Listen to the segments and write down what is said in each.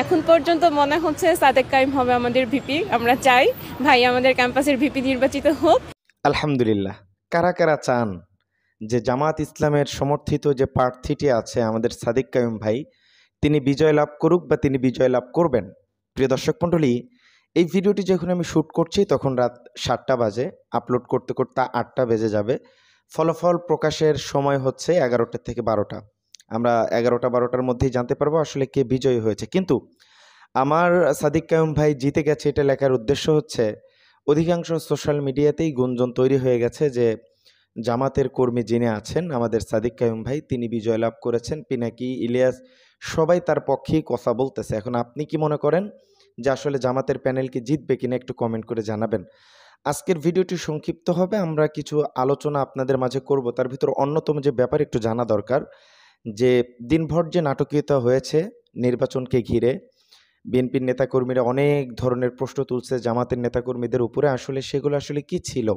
এখন পর্যন্ত মনে হচ্ছে সাদেক কাইম হবে আমাদের ভিপি। আমরা চাই ভাই আমাদের ক্যাম্পাসের ভিপি নির্বাচিত হোক। আলহামদুলিল্লাহ। কারা কারা চান যে জামাত ইসলামের সমর্থিত যে প্রার্থীটি আছে আমাদের সাদিক কাইম ভাই, তিনি বিজয় লাভ করুক বা তিনি বিজয় লাভ করবেন? প্রিয় দর্শক মণ্ডলী, এই ভিডিওটি যখন আমি শ্যুট করছি তখন রাত 7টা বাজে, আপলোড করতে করতে 8টা বেজে যাবে। ফলাফল প্রকাশের সময় হচ্ছে 11টা থেকে 12টা। আমরা 11টা-12টার মধ্যেই জানতে পারবো আসলে কে বিজয়ী হয়েছে। কিন্তু আমার সাদিক কাইম ভাই জিতে গেছে এটা লেখার উদ্দেশ্য হচ্ছে, অধিকাংশ সোশ্যাল মিডিয়াতেই গুঞ্জন তৈরি হয়ে গেছে যে জামাতের কর্মী যিনি আছেন আমাদের সাদিক কাইম ভাই, তিনি বিজয় লাভ করেছেন। পিনাকি, ইলিয়াস সবাই তার পক্ষেই কথা বলতেছে। এখন আপনি কি মনে করেন যে আসলে জামাতের প্যানেল কি জিতবে কিনা একটু কমেন্ট করে জানাবেন। আজকের ভিডিওটি সংক্ষিপ্ত হবে, আমরা কিছু আলোচনা আপনাদের মাঝে করব। তার ভিতর অন্যতম যে ব্যাপার একটু জানা দরকার, যে দিনভর যে নাটকীয়তা হয়েছে নির্বাচনকে ঘিরে, বিএনপির নেতাকর্মীরা অনেক ধরনের প্রশ্ন তুলছে জামাতের নেতাকর্মীদের উপরে, আসলে সেগুলো আসলে কি ছিল।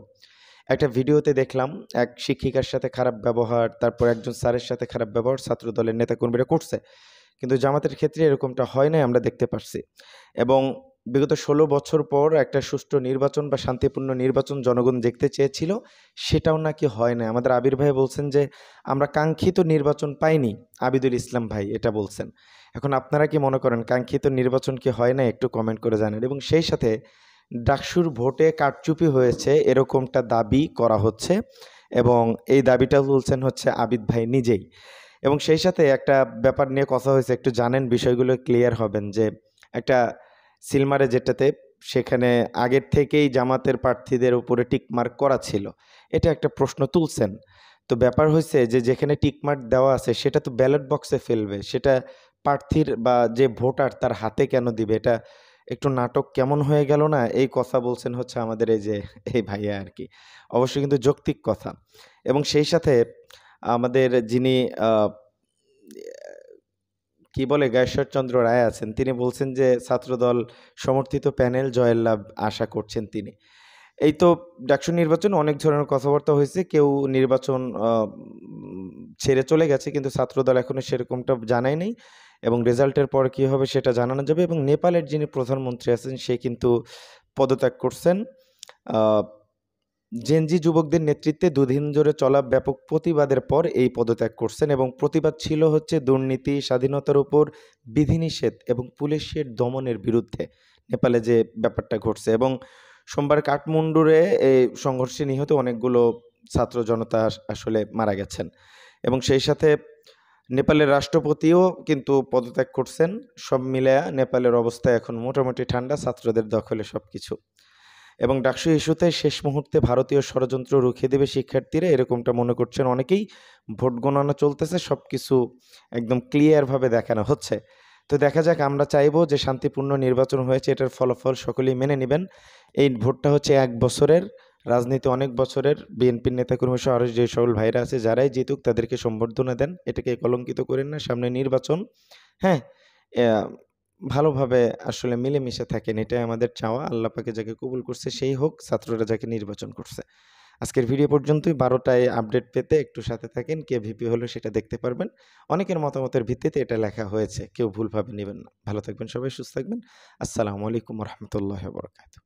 একটা ভিডিওতে দেখলাম এক শিক্ষিকার সাথে খারাপ ব্যবহার, তারপর একজন স্যারের সাথে খারাপ ব্যবহার ছাত্র দলের নেতাকর্মীরা করছে, কিন্তু জামাতের ক্ষেত্রে এরকমটা হয় নাই, আমরা দেখতে পারছি। এবং বিগত 16 বছর পর একটা সুষ্ঠু নির্বাচন বা শান্তিপূর্ণ নির্বাচন জনগণ দেখতে চেয়েছিল, সেটাও নাকি হয় না। আমাদের আবির ভাই বলছেন যে আমরা কাঙ্ক্ষিত নির্বাচন পাইনি, আবিদুল ইসলাম ভাই এটা বলছেন। এখন আপনারা কি মনে করেন কাঙ্ক্ষিত নির্বাচন কি হয় না, একটু কমেন্ট করে জানেন। এবং সেই সাথে ডাকসুর ভোটে কারচুপি হয়েছে এরকমটা দাবি করা হচ্ছে, এবং এই দাবিটা তুলছেন হচ্ছে আবিদ ভাই নিজেই। এবং সেই সাথে একটা ব্যাপার নিয়ে কথা হয়েছে, একটু জানেন, বিষয়গুলো ক্লিয়ার হবেন। যে একটা সিলমারে যেটাতে সেখানে আগের থেকেই জামাতের প্রার্থীদের উপরে টিকমার্ক করা ছিল, এটা একটা প্রশ্ন তুলছেন। তো ব্যাপার হয়েছে যে যেখানে টিকমার্ক দেওয়া আছে সেটা তো ব্যালট বক্সে ফেলবে, সেটা প্রার্থীর বা যে ভোটার তার হাতে কেন দিবে? এটা একটু নাটক কেমন হয়ে গেল না? এই কথা বলছেন হচ্ছে আমাদের এই ভাইয়া আর কি। অবশ্যই কিন্তু যৌক্তিক কথা। এবং সেই সাথে আমাদের যিনি কি বলে গায়েশ্বরচন্দ্র রায় আছেন, তিনি বলছেন যে ছাত্রদল সমর্থিত প্যানেল জয়ের লাভ আশা করছেন তিনি। এই তো ডাকসু নির্বাচন অনেক ধরনের কথাবার্তা হয়েছে, কেউ নির্বাচন ছেড়ে চলে গেছে, কিন্তু ছাত্রদল এখনো সেরকমটা জানায় নেই। এবং রেজাল্টের পর কী হবে সেটা জানানো যাবে। এবং নেপালের যিনি প্রধানমন্ত্রী আছেন সে কিন্তু পদত্যাগ করছেন। জেনজি যুবকদের নেতৃত্বে দুদিন ধরে চলা ব্যাপক প্রতিবাদের পর এই পদত্যাগ করছেন। এবং প্রতিবাদ ছিল হচ্ছে দুর্নীতি, স্বাধীনতার উপর বিধিনিষেধ এবং পুলিশের দমনের বিরুদ্ধে নেপালে যে ব্যাপারটা ঘটছে। এবং সোমবার কাঠমান্ডুরে এই সংঘর্ষে নিহত অনেকগুলো ছাত্র জনতা আসলে মারা গেছেন। এবং সেই সাথে নেপালের রাষ্ট্রপতিও কিন্তু পদত্যাগ করছেন। সব মিলায়া নেপালের অবস্থা এখন মোটামুটি ঠান্ডা, ছাত্রদের দখলে সব কিছু। এবং ডাকসু ইস্যুতে শেষ মুহূর্তে ভারতীয় ষড়যন্ত্র রুখে দেবে শিক্ষার্থীরা, এরকমটা মনে করছেন অনেকেই। ভোট গণনা চলতেছে, সব কিছু একদম ক্লিয়ারভাবে দেখানো হচ্ছে। তো দেখা যাক, আমরা চাইবো যে শান্তিপূর্ণ নির্বাচন হয়েছে, এটার ফলাফল সকলেই মেনে নেবেন। এই ভোটটা হচ্ছে 1 বছরের, রাজনীতি অনেক বছরের। বিএনপির নেতাকর্মী সহ আরও যে সকল ভাইরা আছে যারাই জিতুক তাদেরকে সম্বর্ধনা দেন, এটাকে কলঙ্কিত করেন না। সামনে নির্বাচন, হ্যাঁ, ভালোভাবে আসলে মিলেমিশে থাকেন, এটাই আমাদের চাওয়া। আল্লাহ পাকে যাকে কবুল করছে সেই হোক, ছাত্ররা যাকে নির্বাচন করছে। আজকের ভিডিও পর্যন্তই। 12টায় আপডেট পেতে একটু সাথে থাকেন, কে ভিপি হলো সেটা দেখতে পারবেন। অনেকের মতামতের ভিত্তিতে এটা লেখা হয়েছে, কেউ ভুলভাবে নেবেন না। ভালো থাকবেন সবাই, সুস্থ থাকবেন। আসসালামু আলাইকুম রহমতুল্লাহ বরকাতুহু।